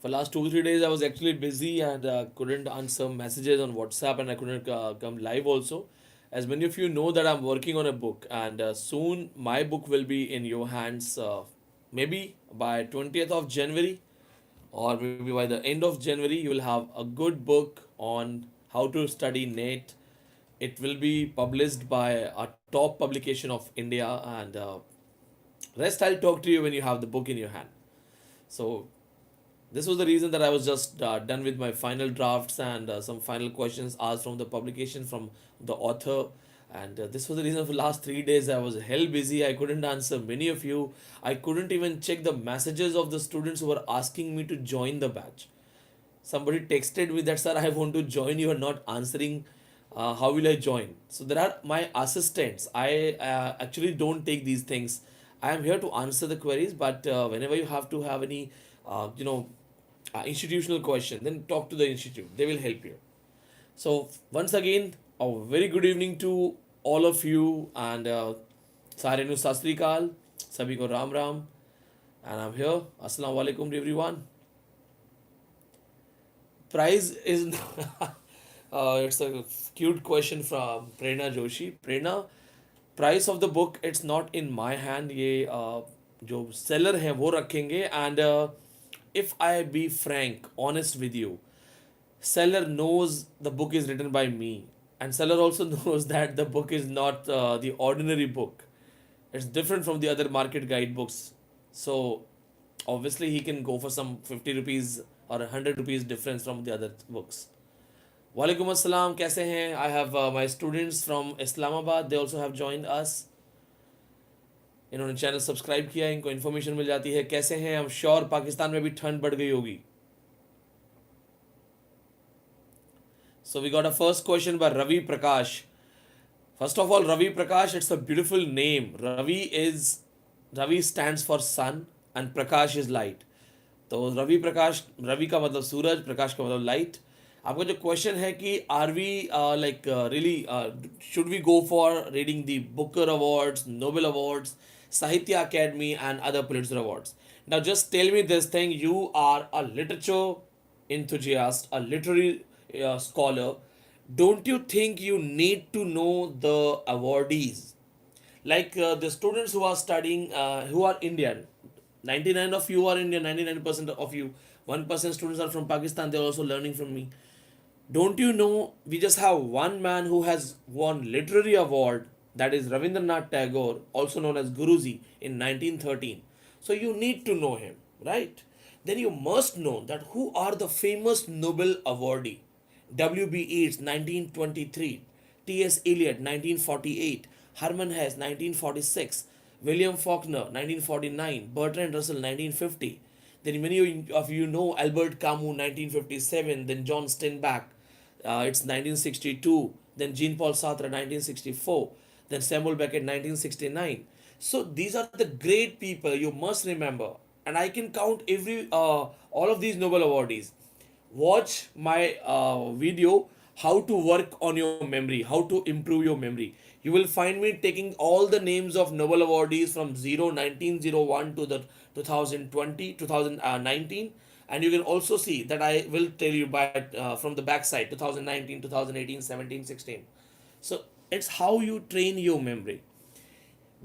For last 2 3 days, I was actually busy and couldn't answer messages on WhatsApp, and I couldn't come live also. As many of you know that I'm working on a book, and soon my book will be in your hands. Maybe by 20th of January, or maybe by the end of January, you will have a good book on how to study NET. It will be published by a top publication of India, and rest I'll talk to you when you have the book in your hand. So this was the reason that I was just done with my final drafts and some final questions asked from the publication from the author. And this was the reason for last 3 days I was hell busy. I couldn't answer many of you. I couldn't even check the messages of the students who were asking me to join the batch. Somebody texted me that, sir, I want to join, you are not answering. How will I join? So there are my assistants. I actually don't take these things. I am here to answer the queries, but whenever you have to have any institutional question, then talk to the institute, they will help you. So once again, a very good evening to all of you, and सारे नु सत श्री अकाल, सभी को Ram Ram, and I'm here. Assalamu alaikum to everyone. Prize is it's a cute question from Prerna Joshi. Prerna, price of the book, it's not in my hand. ये जो seller है वो रखेंगे, and if I be frank, honest with you, seller knows the book is written by me, and seller also knows that the book is not the ordinary book. It's different from the other market guidebooks. So obviously he can go for some 50 rupees or 100 rupees difference from the other books. Walaikum assalam, kaise hain? I have my students from Islamabad, they also have joined us. इन्होंने channel subscribe किया, इनको information मिल जाती है कैसे हैं. I am sure Pakistan में भी ठंड बढ़ गई होगी. So we got a first question by Ravi Prakash. First of all, Ravi Prakash, it's a beautiful name. Ravi stands for sun and Prakash is light. तो रवि प्रकाश, रवि का मतलब सूरज, प्रकाश का मतलब लाइट. आपका जो क्वेश्चन है कि are we like really should we go for reading the Booker awards, Nobel awards, Sahitya Akademi and other Pulitzer awards. Now just tell me this thing, you are a literature enthusiast, a literary scholar. Don't you think you need to know the awardees? Like the students who are studying, who are Indian, 99 of you are Indian, 99% of you, 1% students are from Pakistan, they're also learning from me. Don't you know we just have one man who has won literary award, that is Ravindranath Tagore, also known as Guruji, in 1913. So you need to know him, right? Then you must know that who are the famous Nobel awardee. W.B. Yeats 1923, T.S. Eliot 1948, Herman Hesse 1946, William Faulkner 1949, Bertrand Russell 1950. Then many of you know Albert Camus 1957, then John Steinbeck, it's 1962, then Jean-Paul Sartre 1964, then Samuel Beckett 1969. So these are the great people you must remember, and I can count all of these Nobel awardees. Watch my video, how to work on your memory, how to improve your memory. You will find me taking all the names of Nobel awardees from 1901 to the 2019, and you can also see that I will tell you by from the backside 2019, 2018, 17, 16. So it's how you train your memory.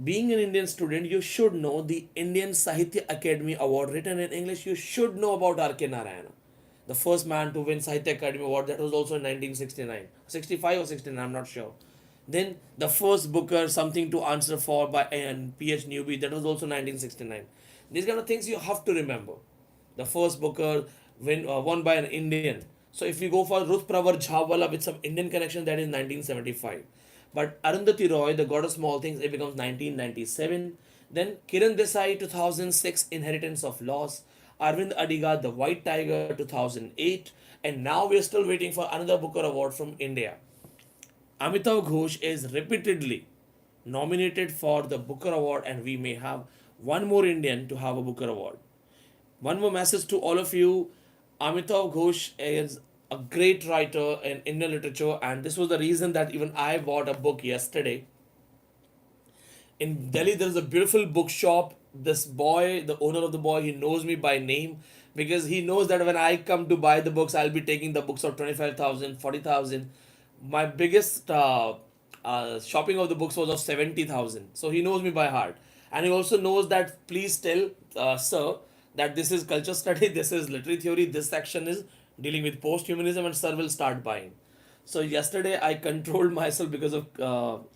Being an Indian student, you should know the Indian Sahitya Academy Award written in English. You should know about R.K. Narayana, the first man to win Sahitya Academy Award. That was also in 1969, 65 or 69, I'm not sure. Then the first Booker, Something to Answer For by P.H. Newby, that was also 1969. These kind of things you have to remember. The first Booker won by an Indian. So if you go for Ruth Pravar Jhawala with some Indian connection, that is 1975. But Arundhati Roy, The God of Small Things, it becomes 1997. Then Kiran Desai, 2006, Inheritance of Loss. Arvind Adiga, The White Tiger, 2008. And now we are still waiting for another Booker Award from India. Amitav Ghosh is repeatedly nominated for the Booker Award, and we may have one more Indian to have a Booker Award. One more message to all of you. Amitav Ghosh is a great writer in Indian literature, and this was the reason that even I bought a book yesterday. In Delhi, there is a beautiful bookshop. This boy, the owner of the boy, he knows me by name. because he knows that when I come to buy the books, I'll be taking the books of 25,000, 40,000. My biggest shopping of the books was of 70,000. So he knows me by heart. And he also knows that please tell, sir, that this is culture study, this is literary theory, this section is dealing with post humanism, and sir will start buying. So yesterday I controlled myself because of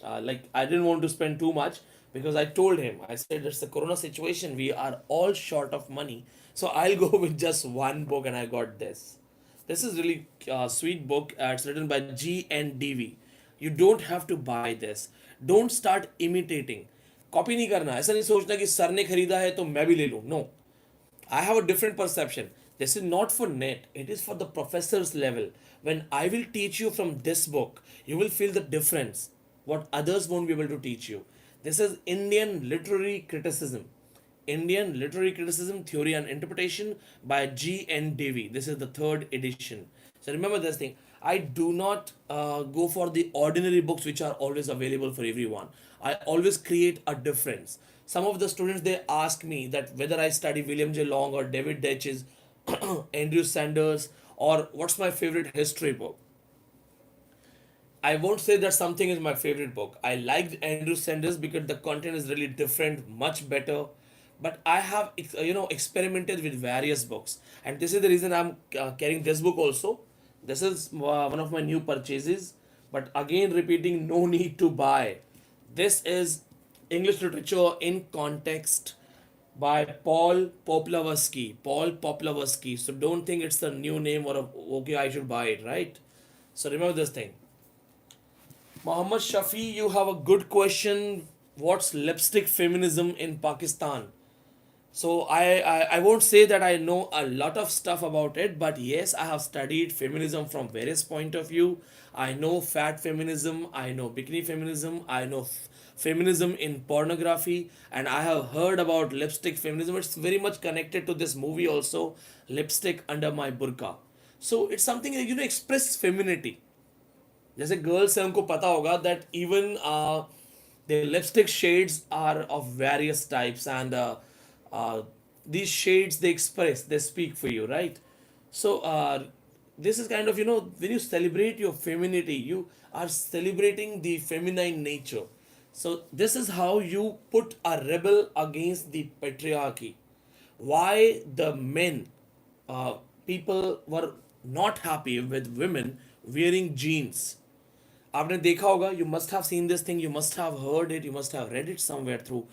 like I didn't want to spend too much, because I told him, I said it's the corona situation, we are all short of money, so I'll go with just one book, and I got this. This is really sweet book. It's written by GNDV. You don't have to buy this. Don't start imitating. Copy नहीं करना, ऐसा नहीं सोचना कि sir ने खरीदा है तो मैं भी ले लूं. No, I have a different perception. This is not for net, it is for the professor's level. When I will teach you from this book, you will feel the difference, what others won't be able to teach you. This is Indian Literary Criticism. Indian Literary Criticism, Theory and Interpretation by G. N. Davy. This is the third edition. So remember this thing. I do not go for the ordinary books which are always available for everyone. I always create a difference. Some of the students, they ask me that whether I study William J. Long or David Deitch's, Andrew Sanders, or what's my favorite history book. I won't say that something is my favorite book. I liked Andrew Sanders because the content is really different, much better. But I have experimented with various books, and this is the reason I'm carrying this book also. This is one of my new purchases. But again, repeating, no need to buy. This is English Literature in Context by Paul Poplavsky. Paul Poplavsky. So don't think it's the new name or okay, I should buy it, right? So remember this thing. Mohammed Shafi, you have a good question. What's lipstick feminism in Pakistan? So I won't say that I know a lot of stuff about it, but yes, I have studied feminism from various point of view. I know fat feminism, I know bikini feminism, I know feminism in pornography, and I have heard about lipstick feminism. It's very much connected to this movie also, Lipstick Under My Burqa. So it's something that express femininity. जैसे girls हैं उनको पता होगा that even the lipstick shades are of various types, and uh, these shades, they express, they speak for you, right? So this is kind of, when you celebrate your femininity, you are celebrating the feminine nature. So this is how you put a rebel against the patriarchy. Why the men, people were not happy with women wearing jeans. आपने देखा होगा, you must have seen this thing, you must have heard it, you must have read it somewhere through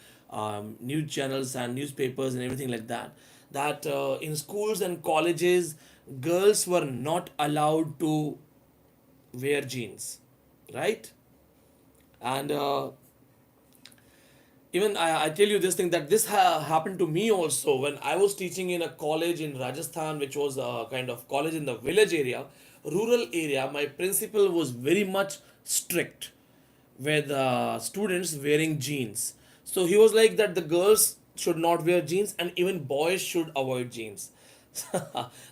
news channels and newspapers and everything like that, that in schools and colleges, girls were not allowed to wear jeans, right? And even I tell you this thing, that this happened to me also when I was teaching in a college in Rajasthan, which was a kind of college in the village area, rural area. My principal was very much strict with students wearing jeans. So he was like that the girls should not wear jeans and even boys should avoid jeans.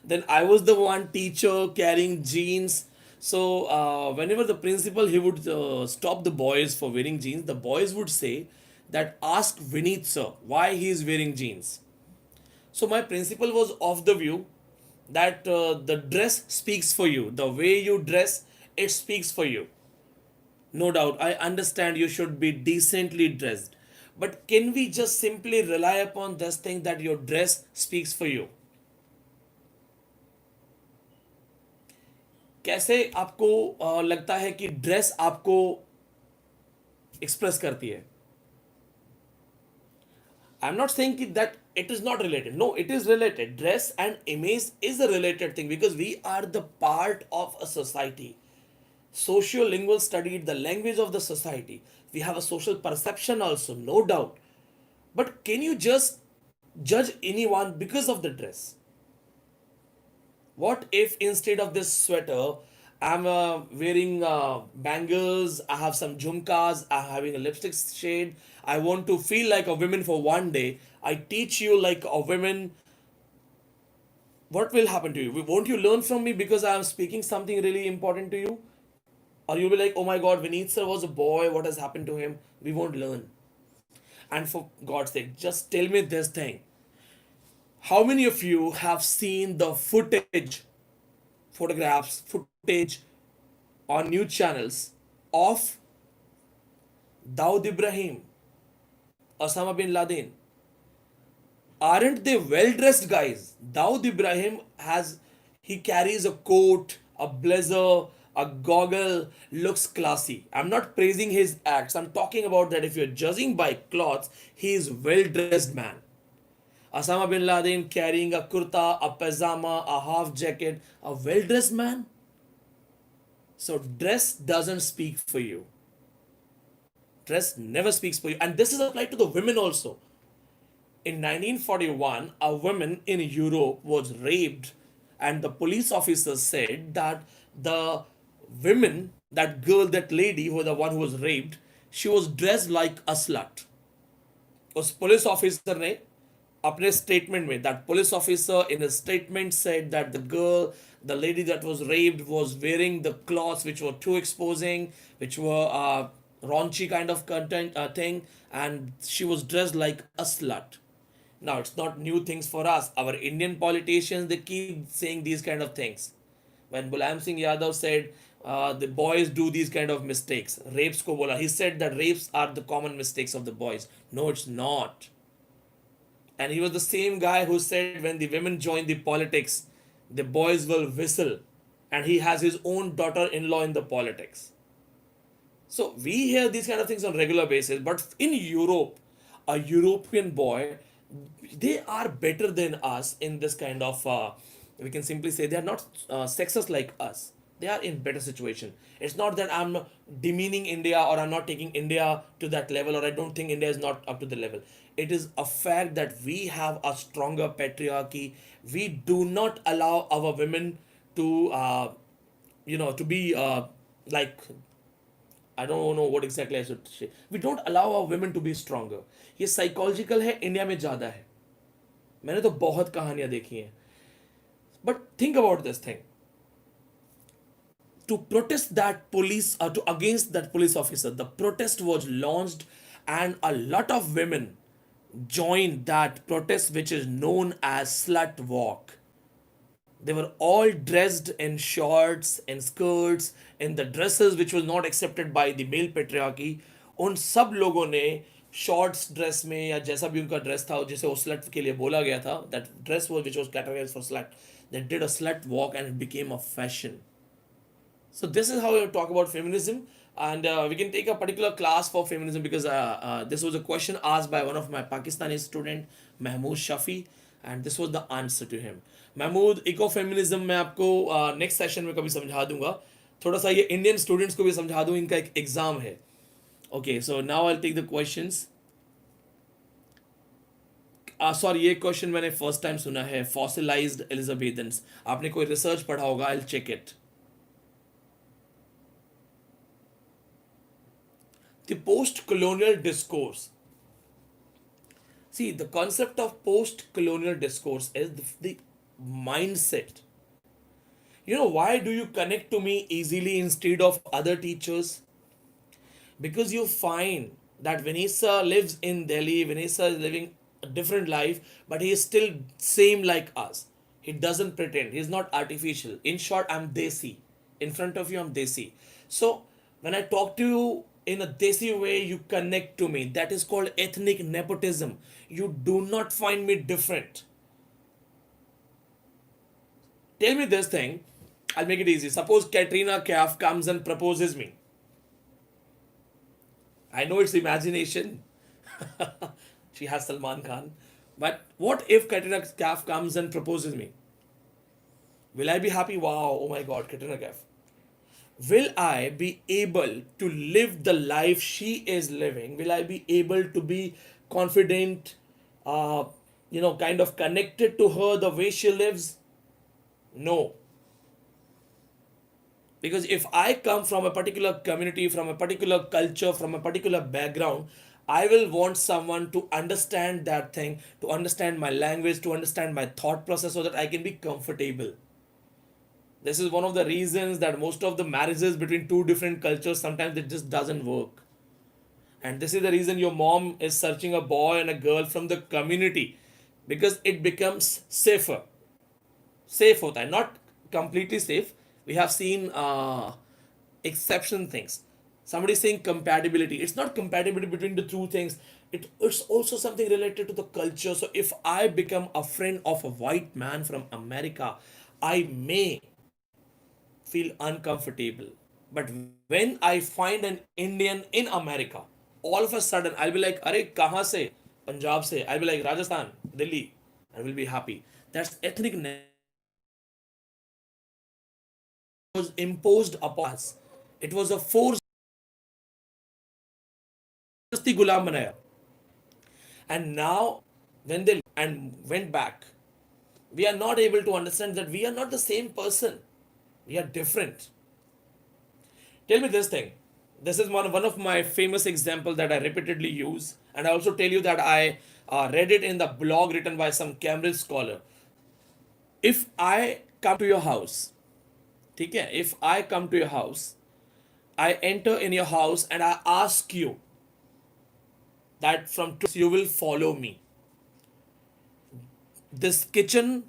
Then I was the one teacher carrying jeans. So whenever the principal, he would stop the boys for wearing jeans, the boys would say that ask Vineet sir why he is wearing jeans. So my principal was of the view that the dress speaks for you. The way you dress, it speaks for you. No doubt, I understand you should be decently dressed. But can we just simply rely upon this thing that your dress speaks for you? कैसे आपको लगता है कि dress आपको express करती है? I'm not saying that it is not related. No, it is related. Dress and image is a related thing because we are the part of a society. Sociolingual studied the language of the society. We have a social perception also, no doubt. But can you just judge anyone because of the dress? What if instead of this sweater, I'm wearing bangles, I have some jhumkas, I'm having a lipstick shade, I want to feel like a woman for one day, I teach you like a woman, what will happen to you? Won't you learn from me because I am speaking something really important to you? Or you'll be like, oh my god, Vineet sir was a boy, what has happened to him? We won't learn. And for God's sake, just tell me this thing. How many of you have seen the footage on news channels of Daud Ibrahim, Osama bin Laden? Aren't they well dressed guys? Daud Ibrahim he carries a coat, a blazer, a goggle, looks classy. I'm not praising his acts. I'm talking about that if you're judging by clothes, he is well dressed man. Osama bin Laden carrying a kurta, a pajama, a half jacket, a well dressed man. So dress doesn't speak for you. Dress never speaks for you. And this is applied to the women also. In 1941, a woman in Europe was raped, and the police officer said that the women, that girl, that lady, who the one who was raped, she was dressed like a slut. उस police officer ने अपने statement में, that police officer in a statement said that the lady that was raped was wearing the clothes which were too exposing, which were raunchy kind of content thing, and she was dressed like a slut. Now, it's not new things for us. Our Indian politicians, they keep saying these kind of things. When Mulayam Singh Yadav said the boys do these kind of mistakes, rapes ko bola, he said that rapes are the common mistakes of the boys. No, it's not. And he was the same guy who said when the women join the politics, the boys will whistle. And he has his own daughter-in-law in the politics. So we hear these kind of things on regular basis. But in Europe, a European boy, they are better than us in this kind of, we can simply say they are not sexist like us. They are in better situation. It's not that I'm demeaning India or I'm not taking India to that level or I don't think India is not up to the level. It is a fact that we have a stronger patriarchy. We do not allow our women to, to be like, I don't know what exactly I should say. We don't allow our women to be stronger. ये psychological है, India में ज़्यादा है. मैंने तो बहुत कहानियां देखी हैं. But think about this thing. To protest that police, against that police officer, the protest was launched, and a lot of women joined that protest, which is known as slut walk. They were all dressed in shorts and skirts and the dresses which was not accepted by the male patriarchy. उन सब लोगों ने shorts dress में या जैसा भी उनका dress था जिसे वो स्लट के लिए बोला गया था, that dress was which was categorized for slut, they did a slut walk and it became a fashion. So this is how we talk about feminism, and we can take a particular class for feminism because this was a question asked by one of my Pakistani student, Mahmood Shafi, and this was the answer to him. Mahmood, eco feminism मैं आपको next session में कभी समझा दूंगा. थोड़ा सा ये Indian students को भी समझा दूं, इनका एक एग्जाम है. Okay, so now I take the questions. Sorry, ये क्वेश्चन मैंने फर्स्ट टाइम सुना है. फॉसिलाइज्ड एलिजाबेथन्स, आपने कोई रिसर्च पढ़ा होगा. I will check it. The post-colonial discourse. See, the concept of post-colonial discourse is the mindset. You know, why do you connect to me easily instead of other teachers? Because you find that Vanessa lives in Delhi, Vanessa is living a different life, but he is still same like us. He doesn't pretend. He's not artificial. In short, I'm Desi. In front of you, I'm Desi. So, when I talk to you in a Desi way, you connect to me. That is called ethnic nepotism. You do not find me different. Tell me this thing. I'll make it easy. Suppose Katrina Kaif comes and proposes me. I know it's imagination. She has Salman Khan. But what if Katrina Kaif comes and proposes me? Will I be happy? Wow, oh my God, Katrina Kaif. Will I be able to live the life she is living? Will I be able to be confident, kind of connected to her the way she lives? No. Because if I come from a particular community, from a particular culture, from a particular background, I will want someone to understand that thing, to understand my language, to understand my thought process so that I can be comfortable. This is one of the reasons that most of the marriages between two different cultures, sometimes it just doesn't work. And this is the reason your mom is searching a boy and a girl from the community, because it becomes safer. Safe hota hai, not completely safe. We have seen exception things. Somebody saying compatibility. It's not compatibility between the two things. It's also something related to the culture. So if I become a friend of a white man from America, I may feel uncomfortable. But when I find an Indian in America, all of a sudden I'll be like, Are kahan se? Punjab se. I'll be like, Rajasthan, Delhi. I will be happy. That's ethnic was imposed upon us. It was a force gulam banaya. And now, when they and went back, we are not able to understand that we are not the same person. We are different. Tell me this thing. This is one of my famous example that I repeatedly use. And I also tell you that I read it in the blog written by some Cambridge scholar. If I come to your house, okay, if I come to your house, I enter in your house and I ask you that from today you will follow me. This kitchen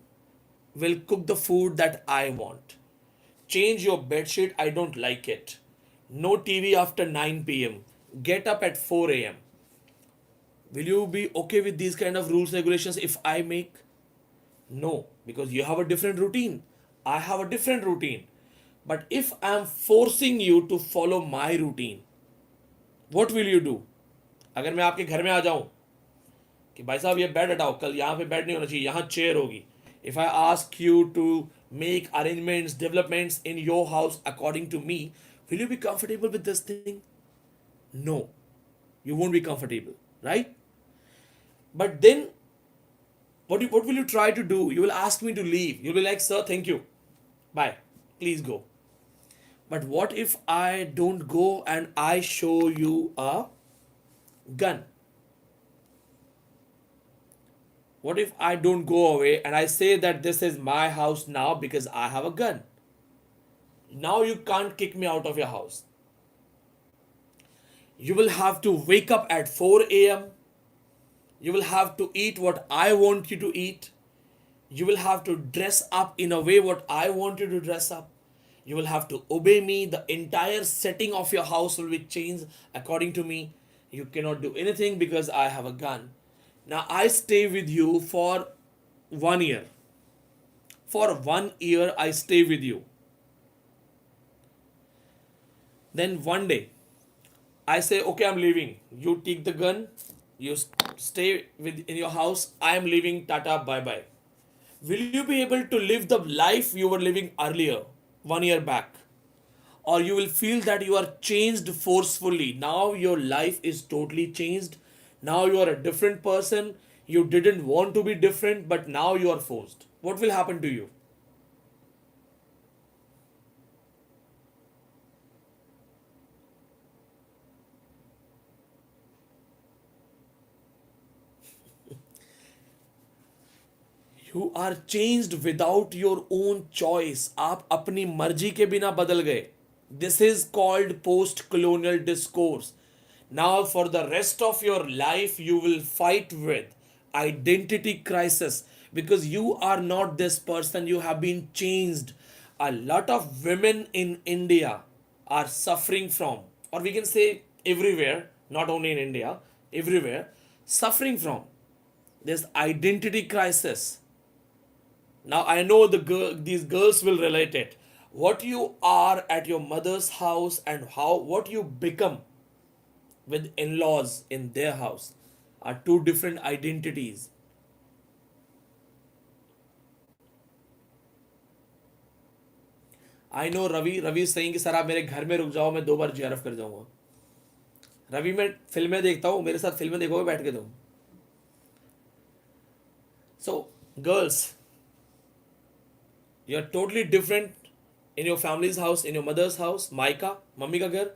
will cook the food that I want. Change your bedsheet, I don't like it. No TV after 9 p.m. Get up at 4 a.m. Will you be okay with these kind of rules, regulations if I make? No, because you have a different routine. I have a different routine. But if I am forcing you to follow my routine, what will you do? अगर मैं आपके घर में आ जाऊं कि भाई साहब ये बेड हटाओ, कल यहाँ पे बेड नहीं होना चाहिए, यहाँ चेयर होगी. If I ask you to make arrangements, developments in your house according to me, will you be comfortable with this thing? No, you won't be comfortable, right? But then, what will you try to do? You will ask me to leave. You'll be like, sir, thank you. Bye. Please go. But what if I don't go and I show you a gun? What if I don't go away and I say that this is my house now because I have a gun? Now you can't kick me out of your house. You will have to wake up at 4 a.m. You will have to eat what I want you to eat. You will have to dress up in a way what I want you to dress up. You will have to obey me. The entire setting of your house will be changed according to me. You cannot do anything because I have a gun. Now I stay with you for 1 year. For 1 year I stay with you. Then one day I say, okay, I'm leaving. You take the gun. You stay in your house. I am leaving. Tata, bye bye. Will you be able to live the life you were living earlier, 1 year back? Or you will feel that you are changed forcefully. Now your life is totally changed. Now you are a different person. You didn't want to be different, but now you are forced. What will happen to you? You are changed without your own choice. आप अपनी मर्जी के बिना बदल गए. This is called post-colonial discourse. Now for the rest of your life you will fight with identity crisis because you are not this person. You have been changed. A lot of women in India are suffering from, or we can say everywhere, not only in India, everywhere, suffering from this identity crisis. Now I know these girls will relate it. What you are at your mother's house and what you become with in-laws in their house are two different identities. I know Ravi is saying कि sir आप मेरे घर में रुक जाओ, मैं 2 बार JRF कर जाऊंगा. रवि मैं फिल्में देखता हूँ, मेरे साथ फिल्में देखोगे बैठ के तुम. So girls, you are totally different in your family's house, in your mother's house, Maika, mummy ka ghar,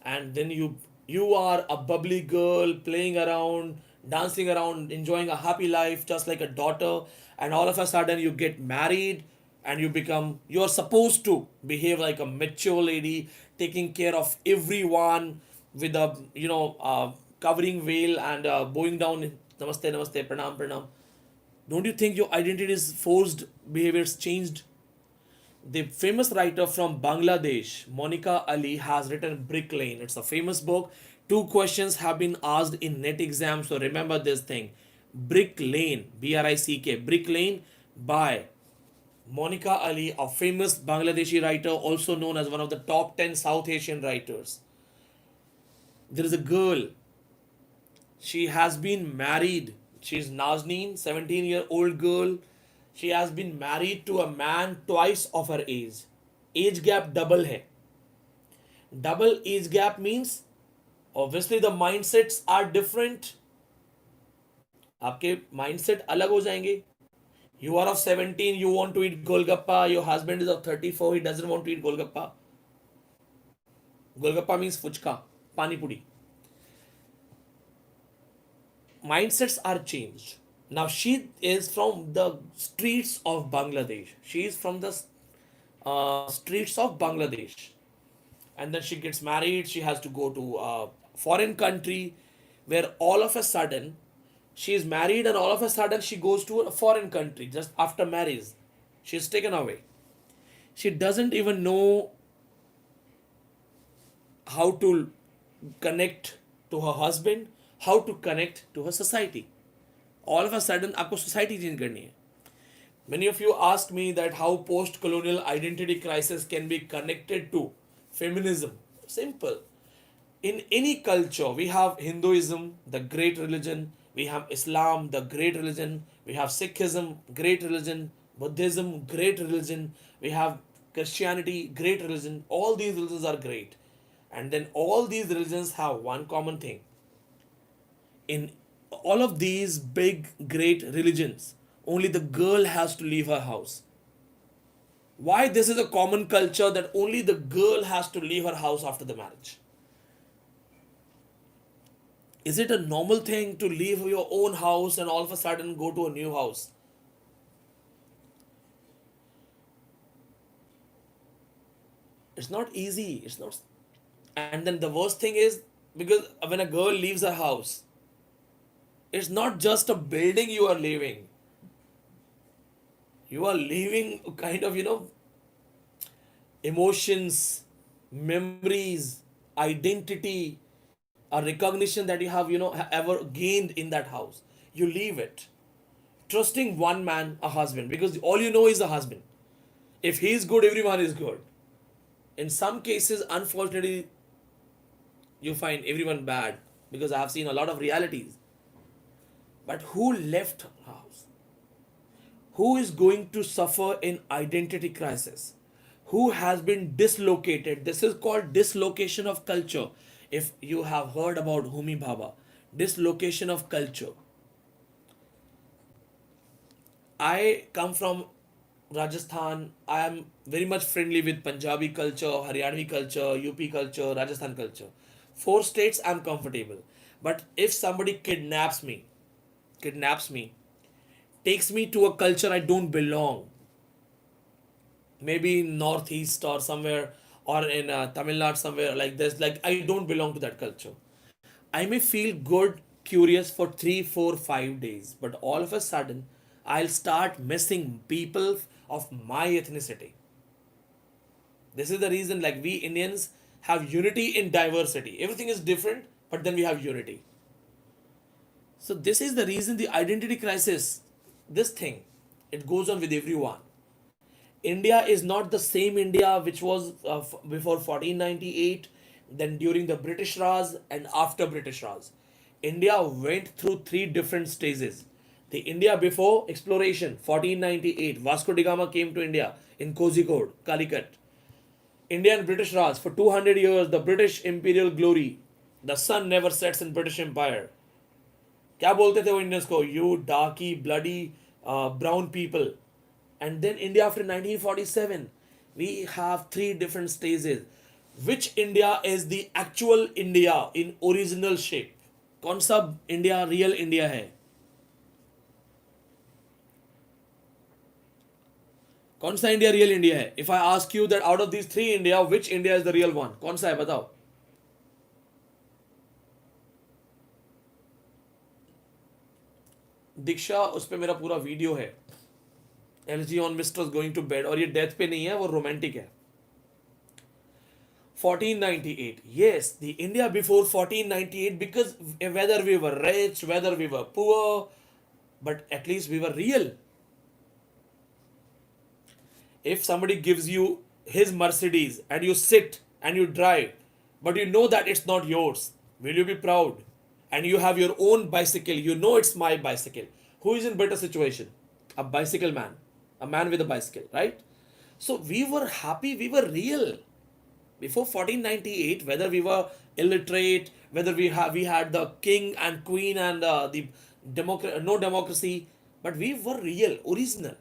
and then you are a bubbly girl playing around, dancing around, enjoying a happy life just like a daughter, and all of a sudden you get married and you are supposed to behave like a mature lady, taking care of everyone with a covering veil and bowing down, namaste namaste, pranam pranam. Don't you think your identity is forced, behaviors changed? The famous writer from Bangladesh, Monica Ali, has written Brick Lane. It's a famous book. Two questions have been asked in net exams, so remember this thing. Brick Lane, B-R-I-C-K, Brick Lane by Monica Ali, a famous Bangladeshi writer, also known as one of the top 10 South Asian writers. There is a girl. She has been married. She's Nazneen, 17-year-old girl. She has been married to a man twice of her age. Age gap double hai. Double age gap means obviously the mindsets are different. आपके mindset अलग हो जाएंगे. You are of 17, you want to eat golgappa. Your husband is of 34, he doesn't want to eat golgappa. Golgappa means fuchka, pani puri. Mindsets are changed. Now she is from the streets of Bangladesh. She is from the streets of Bangladesh. And then she gets married. She has to go to a foreign country where all of a sudden she is married and all of a sudden she goes to a foreign country just after marriage. She is taken away. She doesn't even know how to connect to her husband, how to connect to her society. All of a sudden आपको society change करनी है. Many of you asked me that how post-colonial identity crisis can be connected to feminism. Simple. In any culture, we have Hinduism, the great religion, we have Islam, the great religion, we have Sikhism, great religion, Buddhism, great religion, we have Christianity, great religion. All these religions are great. And then all these religions have one common thing. In all of these big, great religions, only the girl has to leave her house. Why this is a common culture that only the girl has to leave her house after the marriage? Is it a normal thing to leave your own house and all of a sudden go to a new house? It's not easy. It's not. And then the worst thing is, because when a girl leaves her house, it's not just a building you are leaving. You are leaving kind of, emotions, memories, identity, a recognition that you have, ever gained in that house. You leave it. Trusting one man, a husband, because all you know is the husband. If he is good, everyone is good. In some cases, unfortunately, you find everyone bad, because I have seen a lot of realities. But who left her house? Who is going to suffer in identity crisis? Who has been dislocated? This is called dislocation of culture. If you have heard about Homi Bhabha, dislocation of culture. I come from Rajasthan. I am very much friendly with Punjabi culture, Haryanvi culture, UP culture, Rajasthan culture. 4 states I'm comfortable. But if somebody kidnaps me, takes me to a culture I don't belong, maybe in Northeast or somewhere, or in Tamil Nadu somewhere like this, like I don't belong to that culture. I may feel good, curious for 3, 4, 5 days, but all of a sudden, I'll start missing people of my ethnicity. This is the reason, like, we Indians have unity in diversity. Everything is different, but then we have unity. So this is the reason the identity crisis, this thing, it goes on with everyone. India is not the same India which was before 1498, then during the British Raj and after British Raj. India went through 3 different stages. The India before exploration, 1498, Vasco da Gama came to India in Kozhikode, Calicut. India and British Raj, for 200 years, the British imperial glory, the sun never sets in British Empire. क्या बोलते थे वो Indians को? You darky, bloody, brown people. And then India after 1947, we have 3 different stages. Which India is the actual India in original shape? कौन सा India real India है? कौन सा India real India है? If I ask you that out of these 3 India, which India is the real one? कौन सा है बताओ? दीक्षा, उस पे मेरा पूरा वीडियो है, elegy on mistress going to bed, और ये डेथ पे नहीं है, वो रोमांटिक है. 1498, yes, the India before 1498, because whether we were rich, whether we were poor, but at least we were real. If somebody gives you his Mercedes and you sit and you drive, but you know that it's not yours, will you be proud? And you have your own bicycle, you know it's my bicycle. Who is in better situation? A bicycle man, a man with a bicycle, right? So we were happy, we were real. Before 1498, whether we were illiterate, whether we had the king and queen and the no democracy, but we were real, original.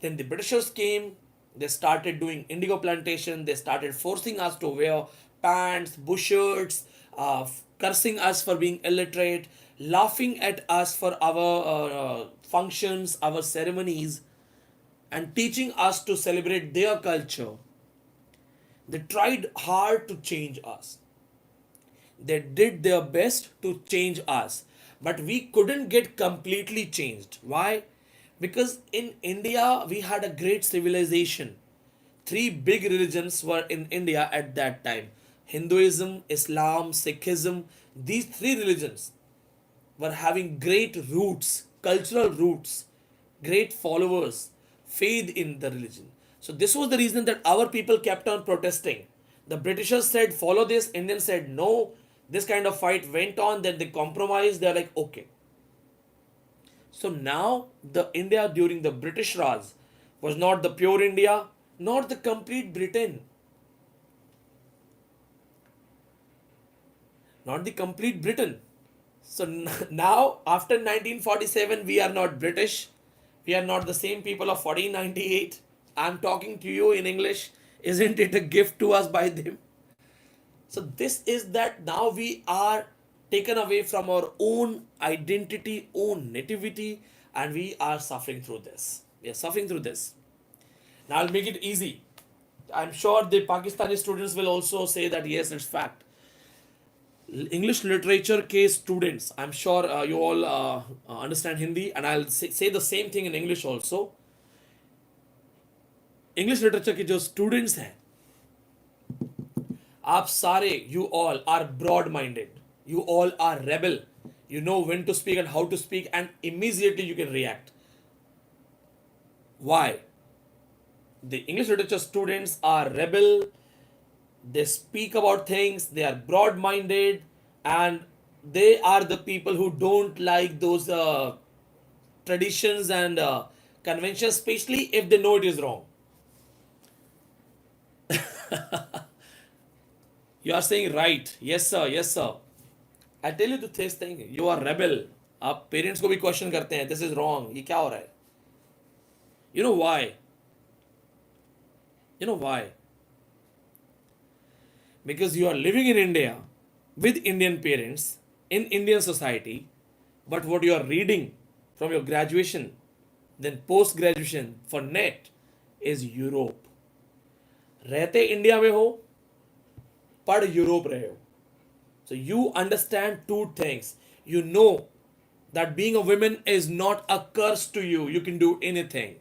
Then the Britishers came, they started doing indigo plantation, they started forcing us to wear pants, bush shirts, cursing us for being illiterate, laughing at us for our functions, our ceremonies, and teaching us to celebrate their culture. They tried hard to change us. They did their best to change us. But we couldn't get completely changed. Why? Because in India, we had a great civilization. Three big religions were in India at that time: Hinduism, Islam, Sikhism. These three religions were having great roots, cultural roots, great followers, faith in the religion. So this was the reason that our people kept on protesting. The Britishers said, follow this. Indians said, no. This kind of fight went on. Then they compromised. They're like, okay. So now the India during the British Raj was not the pure India, not the complete Britain. Not the complete Britain. So now, after 1947, we are not British. We are not the same people of 1498. I'm talking to you in English. Isn't it a gift to us by them? So this is that now we are taken away from our own identity, own nativity, and we are suffering through this. We are suffering through this. Now I'll make it easy. I'm sure the Pakistani students will also say that yes, it's fact. English literature के students, I'm sure you all understand Hindi, and I'll say the same thing in English also. English literature के जो students हैं, आप सारे, you all are broad-minded. You all are rebel. You know when to speak and how to speak, and immediately you can react. Why? The English literature students are rebel. They speak about things, they are broad minded, and they are the people who don't like those traditions and conventions, especially if they know it is wrong. You are saying right. Yes, sir. Yes, sir. I tell you this thing. You are rebel. आप parents को भी question करते हैं. This is wrong. ये क्या हो रहा है? You know why? You know why? Because you are living in India with Indian parents in Indian society, but what you are reading from your graduation, then post graduation for net is Europe. रहते India में हो, पढ़ Europe रहे हो. So you understand two things. You know that being a woman is not a curse to you. You can do anything.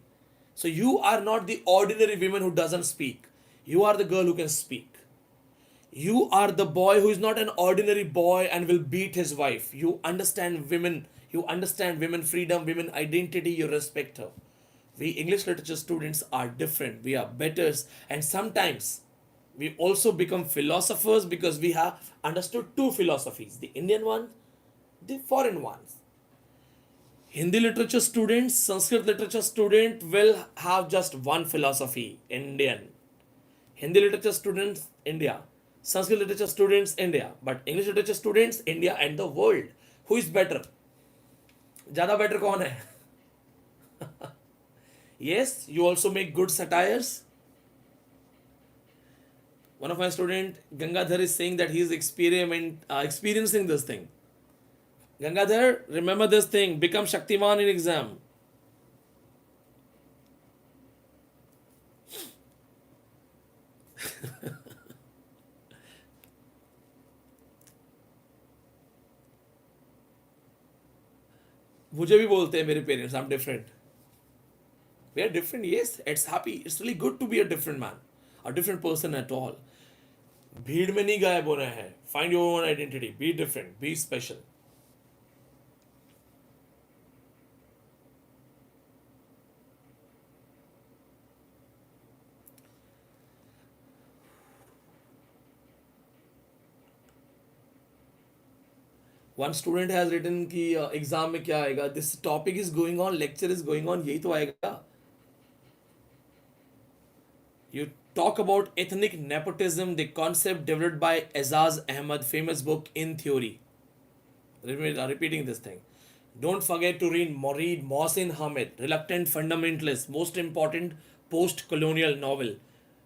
So you are not the ordinary woman who doesn't speak. You are the girl who can speak. You are the boy who is not an ordinary boy and will beat his wife. You understand women. You understand women freedom, women identity. You respect her. We English literature students are different. We are better. And sometimes we also become philosophers because we have understood two philosophies. The Indian one, the foreign ones. Hindi literature students, Sanskrit literature student will have just one philosophy, Indian. Hindi literature students, India. Sanskrit literature students, India. But English literature students, India and the world. Who is better? ज़्यादा better कौन है? Yes, you also make good satires. One of my students, Gangadhar, is saying that he is experiencing this thing. Gangadhar, remember this thing. Become Shaktiman in exam. मुझे भी बोलते हैं मेरे parents I am different. We are different, yes, it's happy, it's really good to be a different man, a different person at all. भीड़ में नहीं गायब होना है. Find your own identity, be different, be special. One student has written कि exam में क्या आएगा. This topic is going on, lecture is going on, यही तो आएगा. You talk about ethnic nepotism, the concept developed by Azaz Ahmad, famous book In Theory. Repeating this thing. Don't forget to read Mohsin Hamid, Reluctant Fundamentalist, most important post-colonial novel.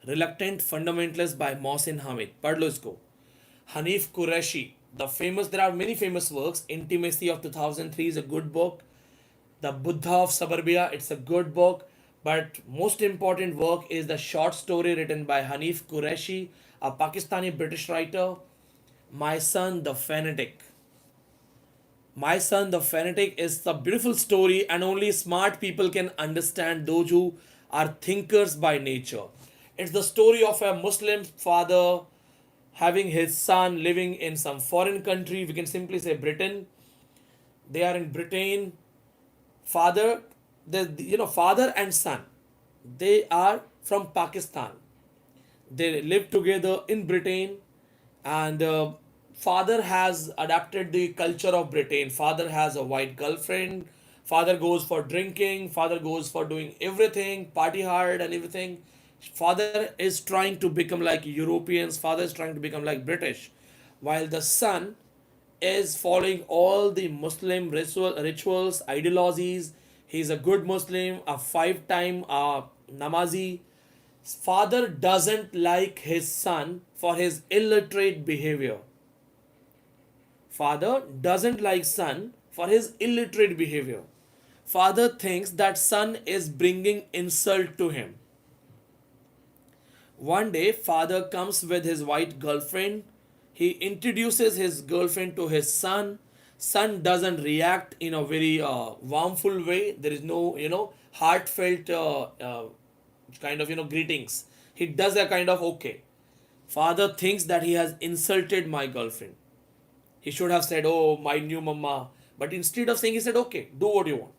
Reluctant Fundamentalist by Mohsin Hamid. पढ़ लो इसको. Hanif Qureshi, there are many famous works. Intimacy of 2003 is a good book. The Buddha of Suburbia, it's a good book. But most important work is the short story written by Hanif Qureshi, a Pakistani British writer, My Son the Fanatic. My Son the Fanatic is a beautiful story, and only smart people can understand, those who are thinkers by nature. It's the story of a Muslim father having his son living in some foreign country. We can simply say Britain. They are in Britain. Father and son, they are from Pakistan. They live together in Britain, and father has adapted the culture of Britain. Father has a white girlfriend. Father goes for drinking. Father goes for doing everything, party hard and everything. Father is trying to become like Europeans. Father is trying to become like British, while the son is following all the Muslim rituals, ideologies. He's a good Muslim, a 5-time namazi. Father doesn't like his son for his illiterate behavior. Father doesn't like son for his illiterate behavior. Father thinks that son is bringing insult to him. One day, father comes with his white girlfriend. He introduces his girlfriend to his son. Son doesn't react in a very warmful way. There is no, heartfelt kind of, greetings. He does a kind of okay. Father thinks that he has insulted my girlfriend. He should have said, oh, my new mama. But instead of saying, he said, okay, do what you want.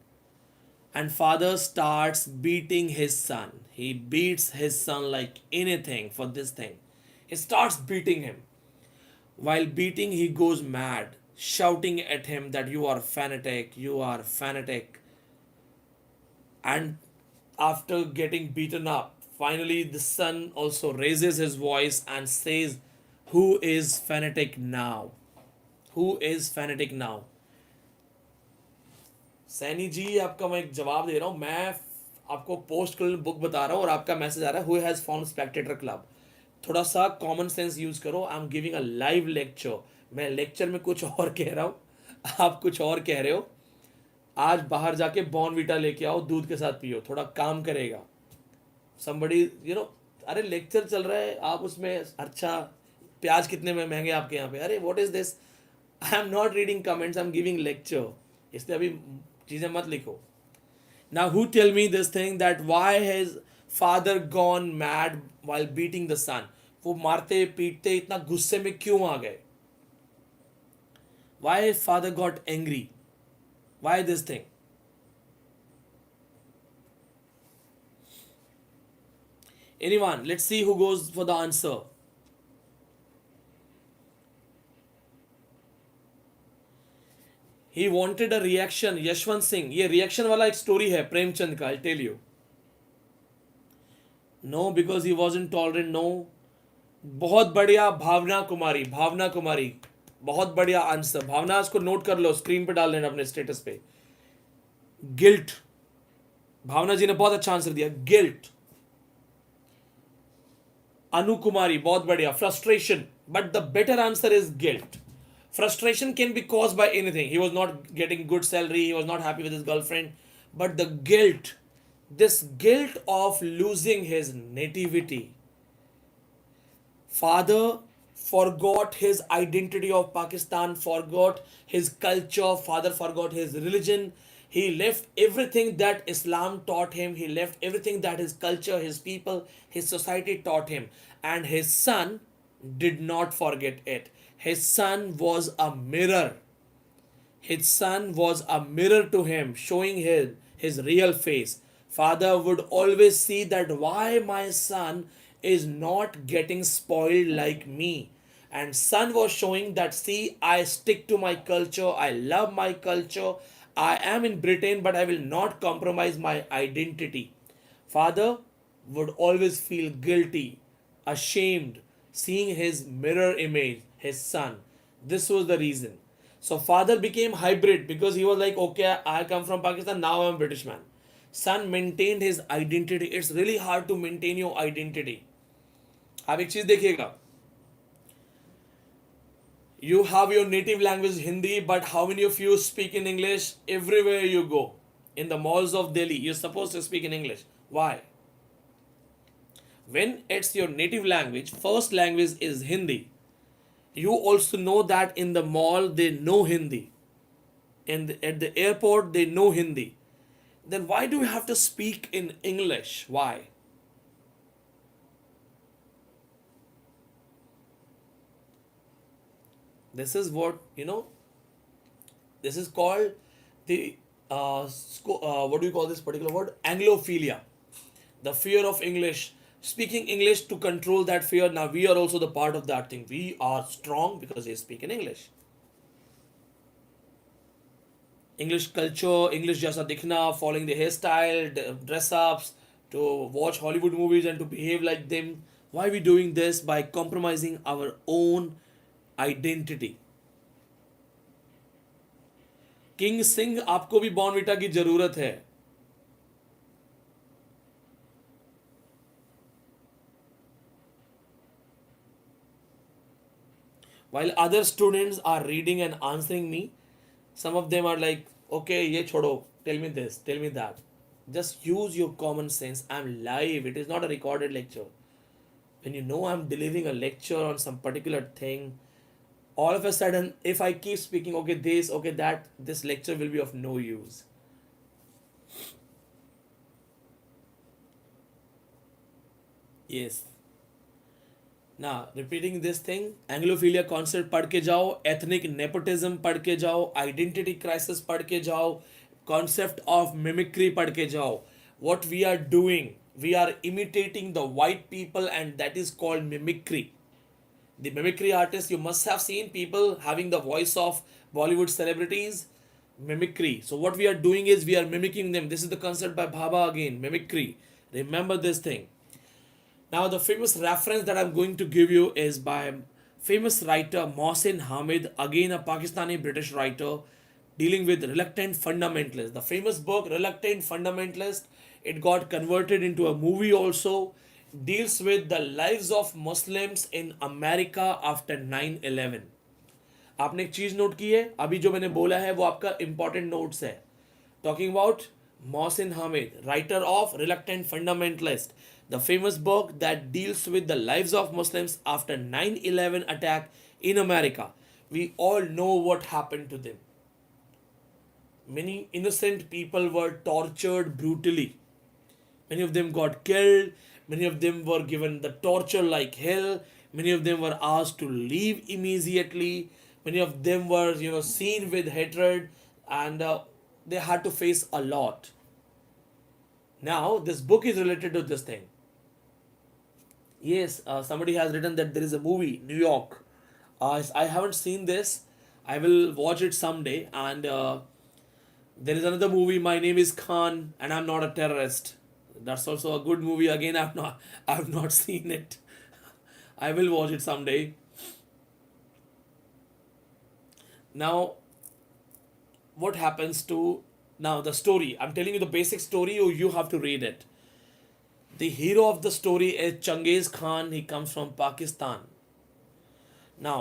And father starts beating his son. He beats his son like anything for this thing. He starts beating him. While beating, he goes mad, shouting at him that you are fanatic, you are fanatic. And after getting beaten up, finally the son also raises his voice and says, who is fanatic now? Who is fanatic now? Saini ji, आपका मैं एक जवाब दे रहा हूँ. मैं आपको post colonial book बता रहा हूँ और आपका मैसेज आ रहा है, who has found Spectator club. थोड़ा सा कॉमन सेंस यूज करो. I am giving a live lecture. मैं लेक्चर में कुछ और कह रहा हूँ, आप कुछ और कह रहे हो. आज बाहर जाके बॉर्नवीटा लेके आओ, दूध के साथ पियो, थोड़ा काम करेगा. समबडी अरे लेक्चर चल रहा है, आप उसमें अच्छा प्याज कितने में महंगे आपके यहाँ पे, अरे what is this. I am not reading comments, I am giving lecture. इसलिए अभी चीजें मत लिखो. Now who tell me this thing that why has father gone mad while beating the son? वो मारते पीटते इतना गुस्से में क्यों आ गए? Why father got angry? Why this thing? Anyone? Let's see who goes for the answer. He wanted a reaction. Yashwant Singh, ये reaction वाला एक स्टोरी है प्रेमचंद का. I'll tell you. No, because he wasn't tolerant. No. बहुत बढ़िया भावना कुमारी. भावना कुमारी, बहुत बढ़िया आंसर. भावना, इसको नोट कर लो, स्क्रीन पे डाल देना अपने स्टेटस पे. गिल्ट. भावना जी ने बहुत अच्छा आंसर दिया. गिल्ट. अनु कुमारी, बहुत बढ़िया. Frustration, but the better answer is guilt. Frustration can be caused by anything. He was not getting good salary, he was not happy with his girlfriend, but the guilt, this guilt of losing his nativity. Father forgot his identity of Pakistan, forgot his culture, father forgot his religion. He left everything that Islam taught him. He left everything that his culture, his people, his society taught him. And his son did not forget it. His son was a mirror. His son was a mirror to him, showing his real face. Father would always see that why my son is not getting spoiled like me. And son was showing that, see, I stick to my culture, I love my culture, I am in Britain, but I will not compromise my identity. Father would always feel guilty, ashamed, seeing his mirror image, his son. This was the reason. So father became hybrid because he was like, okay, I come from Pakistan, now I'm a British man. Son maintained his identity. It's really hard to maintain your identity. आप एक चीज देखिएगा, you have your native language Hindi, but how many of you speak in English everywhere you go? In the malls of Delhi, you're supposed to speak in English. Why? When it's your native language, first language is Hindi. You also know that in the mall they know Hindi. And at the airport they know Hindi. Then why do you have to speak in English? Why? This is what, this is called the, what do you call this particular word? Anglophilia. The fear of English. Speaking English to control that fear. Now we are also the part of that thing. We are strong because they speak in English. English culture, English jasa dikhna, following the hairstyle, dress ups, to watch Hollywood movies and to behave like them. Why are we doing this? By compromising our own identity. King Singh आपको भी Bournvita की जरूरत है. While other students are reading and answering me, some of them are like, okay, ye chodo, tell me this, tell me that. Just use your common sense. I'm live. It is not a recorded lecture. When you know I'm delivering a lecture on some particular thing, all of a sudden, if I keep speaking, okay, this, okay, that, this lecture will be of no use. Yes. Now, repeating this thing, Anglophilia concept पढ़ के जाओ, ethnic nepotism पढ़ के जाओ, identity crisis पढ़ के जाओ, concept of mimicry पढ़ के जाओ. What we are doing, we are imitating the white people, and that is called mimicry. The mimicry artists, you must have seen people having the voice of Bollywood celebrities, mimicry. So what we are doing is we are mimicking them. This is the concept by Bhabha again, mimicry. Remember this thing. Now the famous reference that I'm going to give you is by famous writer Mohsin Hamid, again a Pakistani British writer, dealing with reluctant fundamentalists. The famous book Reluctant Fundamentalist, it got converted into a movie also, deals with the lives of Muslims in America after 9/11. आपने एक चीज note की है, अभी जो मैंने बोला है वो आपका इंपॉर्टेंट नोट्स है. Talking about Mohsin Hamid, writer of Reluctant Fundamentalist, the famous book that deals with the lives of Muslims after 9/11 attack in America. We all know what happened to them. Many innocent people were tortured brutally. Many of them got killed. Many of them were given the torture like hell. Many of them were asked to leave immediately. Many of them were, seen with hatred, and they had to face a lot. Now, this book is related to this thing. Yes, somebody has written that there is a movie, New York. I haven't seen this. I will watch it someday. And there is another movie, My Name is Khan, and I'm Not a Terrorist. That's also a good movie. Again, I've not seen it. I will watch it someday. Now, what happens to now the story? I'm telling you the basic story, or you have to read it. The hero of the story is Changiz Khan. He comes from Pakistan. Now,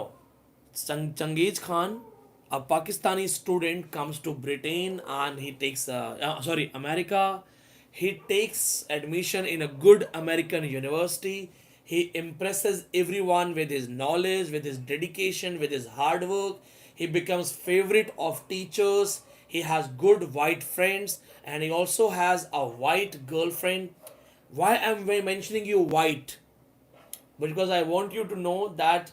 Changiz Khan, a Pakistani student, comes to Britain and he takes America. He takes admission in a good American university. He impresses everyone with his knowledge, with his dedication, with his hard work. He becomes favorite of teachers. he has good white friends, and he also has a white girlfriend. Why am I mentioning you white? Because I want you to know that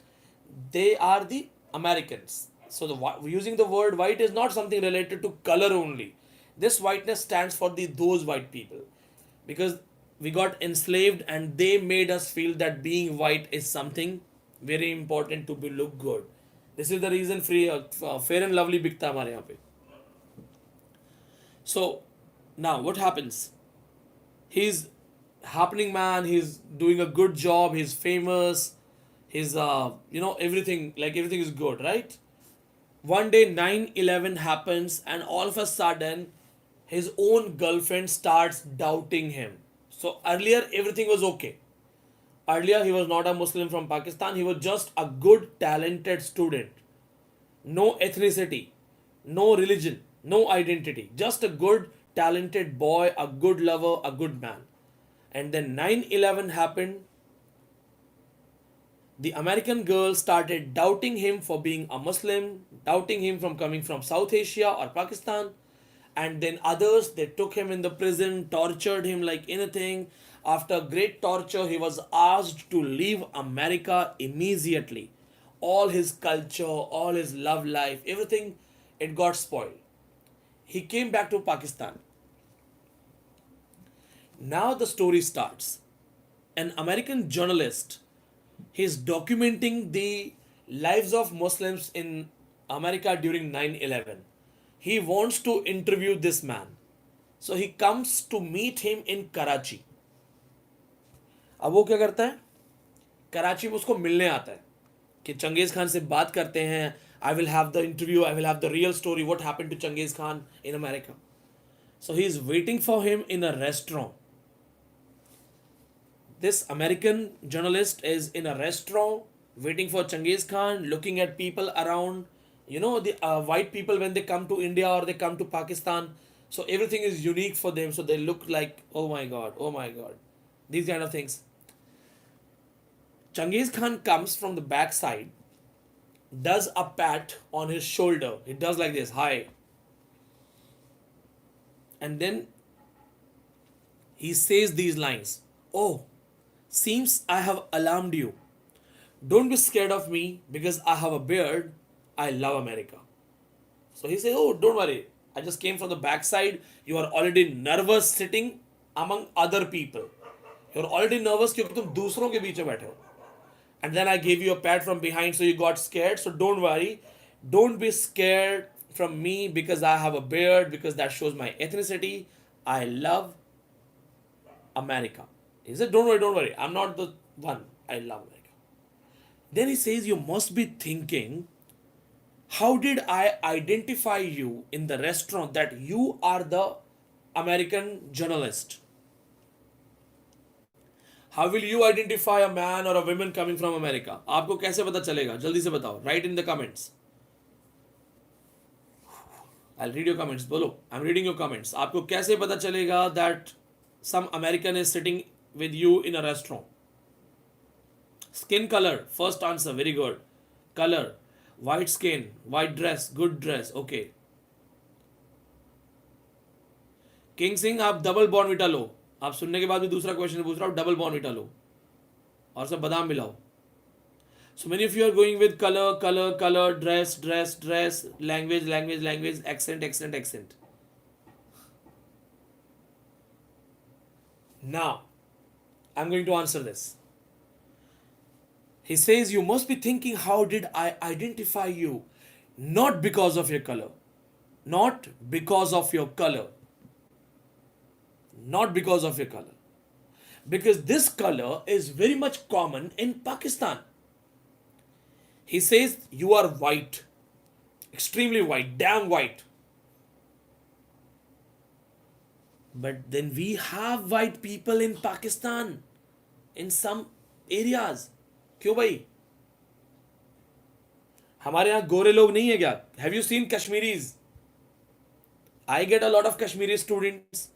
they are the Americans. So using the word white is not something related to color only. This whiteness stands for the those white people, because we got enslaved and they made us feel that being white is something very important to be look good. This is the reason fair and lovely बिकता हमारे यहाँ पे. So now what happens? He's happening man, he's doing a good job, he's famous, he's everything, like everything is good, right? One day 9/11 happens, and all of a sudden his own girlfriend starts doubting him. So earlier everything was okay. Earlier he was not a Muslim from Pakistan, he was just a good talented student. No ethnicity, no religion, no identity, just a good talented boy, a good lover, a good man. And then 9/11 happened. The American girl started doubting him for being a Muslim, doubting him from coming from South Asia or Pakistan. And then others, they took him in the prison, tortured him like anything. After great torture, he was asked to leave America immediately. All his culture, all his love life, everything, it got spoiled. He came back to Pakistan. Now the story starts. An American journalist, he's documenting the lives of Muslims in America during 9/11. He wants to interview this man. So he comes to meet him in Karachi. अब वो क्या करता है? कराची में उसको मिलने आता है कि चंगेज़ खान से बात करते हैं. I will have the interview, I will have the real story, what happened to Changiz Khan in America. So he is waiting for him in a restaurant. This American journalist is in a restaurant waiting for Changiz Khan, looking at people around. You know, the white people, when they come to India or they come to Pakistan, so everything is unique for them. So they look like, oh my God, oh my God. These kind of things. Changiz Khan comes from the backside, does a pat on his shoulder. He does like this, hi. And then he says these lines. Oh, seems I have alarmed you. Don't be scared of me because I have a beard. I love America. So he says, oh, don't worry. I just came from the backside. You are already nervous sitting among other people. You are already nervous क्योंकि तुम दूसरों के बीच में बैठे हो. And then I gave you a pat from behind, so you got scared. So don't worry. Don't be scared from me because I have a beard, because that shows my ethnicity. I love America. He said, don't worry. I'm not the one. I love America. Then he says, you must be thinking, how did I identify you in the restaurant that you are the American journalist? How will you identify a man or a woman coming from America? आपको कैसे पता चलेगा? जल्दी से बताओ. Write in the comments. I'll read your comments. बोलो. I'm reading your comments. आपको कैसे पता चलेगा that some American is sitting with you in a restaurant? Skin color. First answer. Very good. Color. White skin. White dress. Good dress. Okay. King Singh, आप double Bournvita लो. आप सुनने के बाद भी दूसरा क्वेश्चन पूछ रहा हूँ, डबल बॉर्नविटा लो और सब बादाम मिलाओ. So many of you are going with color, dress, language, accent. Now, I'm going to answer this. He says, you must be thinking, how did I identify you? Not because of your color. Not because of your color. Not because of your color. Because this color is very much common in Pakistan. He says, you are white. Extremely white. Damn white. But then we have white people in Pakistan. In some areas. क्यों भाई? हमारे यहाँ गोरे लोग नहीं है क्या? Have you seen Kashmiris? I get a lot of Kashmiri students.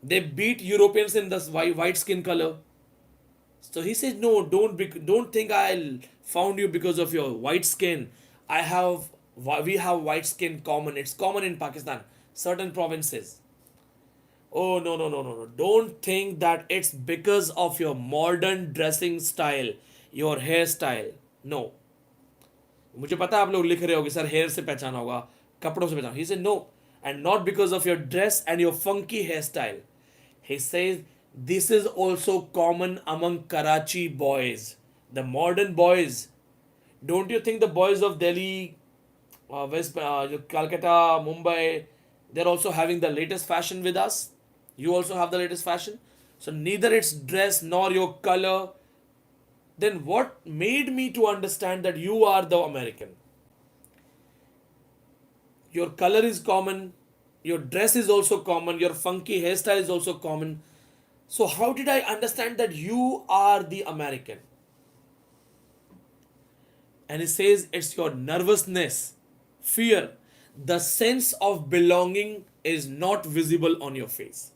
They beat Europeans in this white skin color. So he says, no, don't think I found you because of your white skin. I have We have white skin common. It's common in Pakistan, certain provinces. Oh, no, no, no, no, no. Don't think that it's because of your modern dressing style, your hairstyle. No. मुझे पता है आप लोग लिख रहे होगे sir hair से पहचाना होगा, कपड़ों से पहचाना. He said no. And not because of your dress and your funky hairstyle. He says this is also common among Karachi boys. The modern boys. Don't you think the boys of Delhi, Calcutta, Mumbai, they're also having the latest fashion with us? You also have the latest fashion. So neither its dress nor your color. Then what made me to understand that you are the American? Your color is common, your dress is also common, your funky hairstyle is also common. So how did I understand that you are the American? And he says it's your nervousness, fear, the sense of belonging is not visible on your face.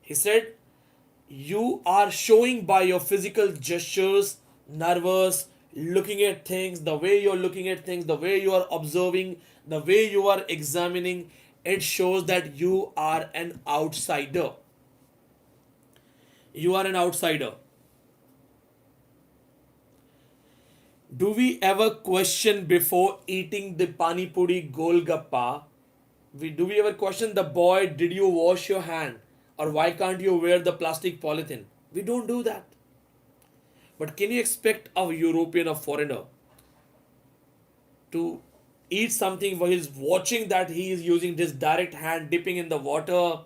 He said, you are showing by your physical gestures, nervous, looking at things, the way you're looking at things, the way you are observing, the way you are examining, it shows that you are an outsider. You are an outsider. Do we ever question before eating the pani puri golgappa? Do we ever question the boy, did you wash your hand? Or why can't you wear the plastic polythene? We don't do that. But can you expect a European or foreigner to eat something while he's watching that he is using this direct hand, dipping in the water,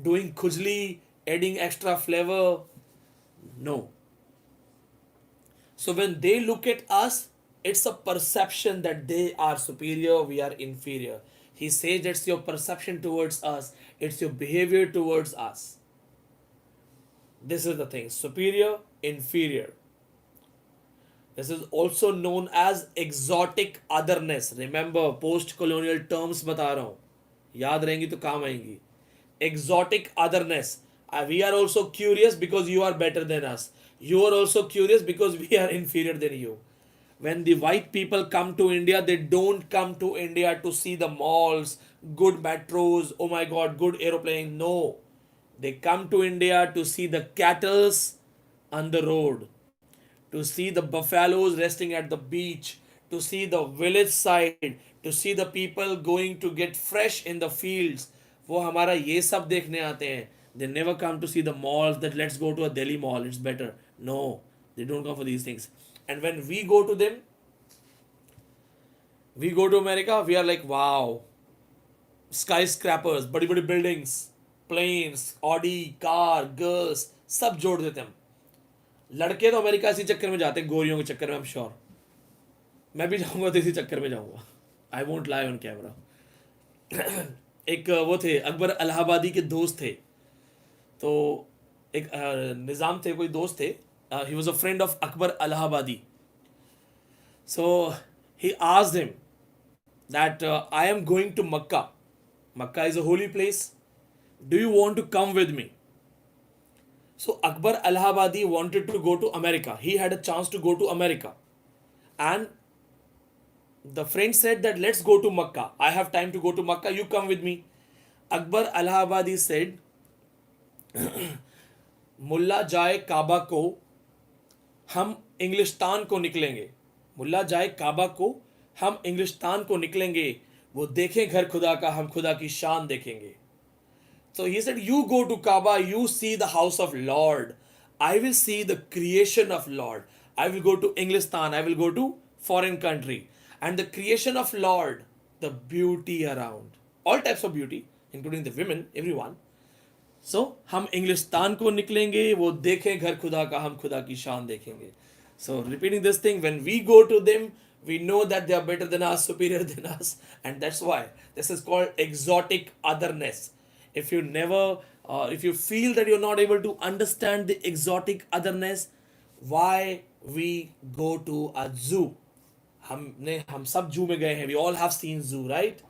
doing khujli, adding extra flavor? No. So when they look at us, it's a perception that they are superior, we are inferior. He says it's your perception towards us, it's your behavior towards us. This is the thing, superior, inferior. This is also known as exotic otherness. Remember, post-colonial terms बता रहा हूँ, याद रहेंगी तो काम आएंगी. Exotic otherness. We are also curious because you are better than us. You are also curious because we are inferior than you. When the white people come to India, they don't come to India to see the malls, good metros, oh my god, good aeroplanes. No. They come to India to see the cattle on the road, to see the buffaloes resting at the beach, to see the village side, to see the people going to get fresh in the fields. वो हमारा ये सब देखने आते हैं. They never come to see the malls that let's go to a Delhi mall, it's better. No, they don't come for these things. And when we go to them, we go to America, we are like, wow, skyscrapers, बड़ी बड़ी buildings, planes, Audi, car, girls, सब जोड़ देते हम. लड़के तो America इसी चक्कर में जाते हैं, गोरियों के चक्कर में. आई एम श्योर मैं भी जाऊंगा तो इसी चक्कर में जाऊंगा. I won't lie on camera. एक वो थे अकबर इलाहाबादी के दोस्त थे. तो एक निज़ाम थे, कोई दोस्त थे. He was a friend of Akbar Allahabadi. So he asked him that I am going to Makkah. Makkah is a holy place. Do you want to come with me? So Akbar Allahabadi wanted to go to America. He had a chance to go to America. And the friend said that let's go to Makkah. I have time to go to Makkah. You come with me. Akbar Allahabadi said, मुल्ला जाए काबा को हम इंग्लिस्तान को निकलेंगे. मुल्ला जाए काबा को हम इंग्लिस्तान को निकलेंगे. वो देखें घर खुदा का, हम खुदा की शान देखेंगे. So he said, you go to Kaaba, you see the house of Lord. I will see the creation of Lord. I will go to Englistan, I will go to foreign country. And the creation of Lord, the beauty around. All types of beauty, including the women, everyone. So, हम इंग्लिस्तान को निकलेंगे, वो देखें घर खुदा का, हम खुदा की शान देखेंगे. So, repeating this thing, when we go to them, we know that they are better than us, superior than us. And that's why this is called exotic otherness. If you never, if you feel that you're not able to understand the exotic otherness, why we go to a zoo? हम सब zoo में गए हैं. We all have seen zoo, right?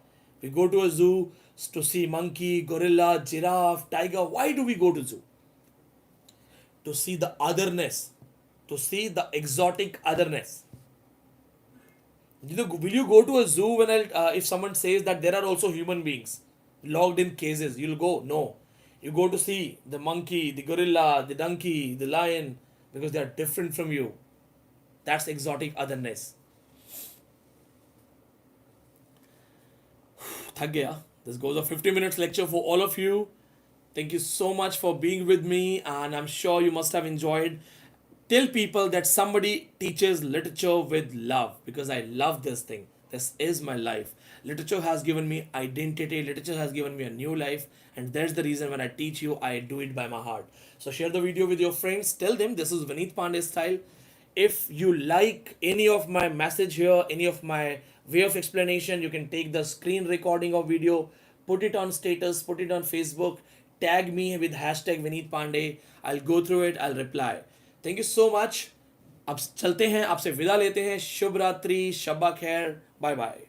We go to a zoo to see monkey, gorilla, giraffe, tiger. Why do we go to zoo? To see the otherness, to see the exotic otherness. Will you go to a zoo when if someone says that there are also human beings logged in cases? You'll go? No. You go to see the monkey, the gorilla, the donkey, the lion because they are different from you. That's exotic otherness. थक गया. This goes a 50 minutes lecture for all of you. Thank you so much for being with me, and I'm sure you must have enjoyed. Tell people that somebody teaches literature with love, because I love this thing. This is my life. Literature has given me identity, literature has given me a new life, and that's the reason when I teach you, I do it by my heart. So share the video with your friends. Tell them this is Vineet Pandey style. If you like any of my message here, any of my way of explanation, you can take the screen recording of video, put it on status, put it on Facebook, tag me with hashtag Vineet Pandey. I'll go through it, I'll reply. Thank you so much. अब चलते हैं, आपसे विदा लेते हैं. शुभ रात्रि, शब्बा खैर, bye bye.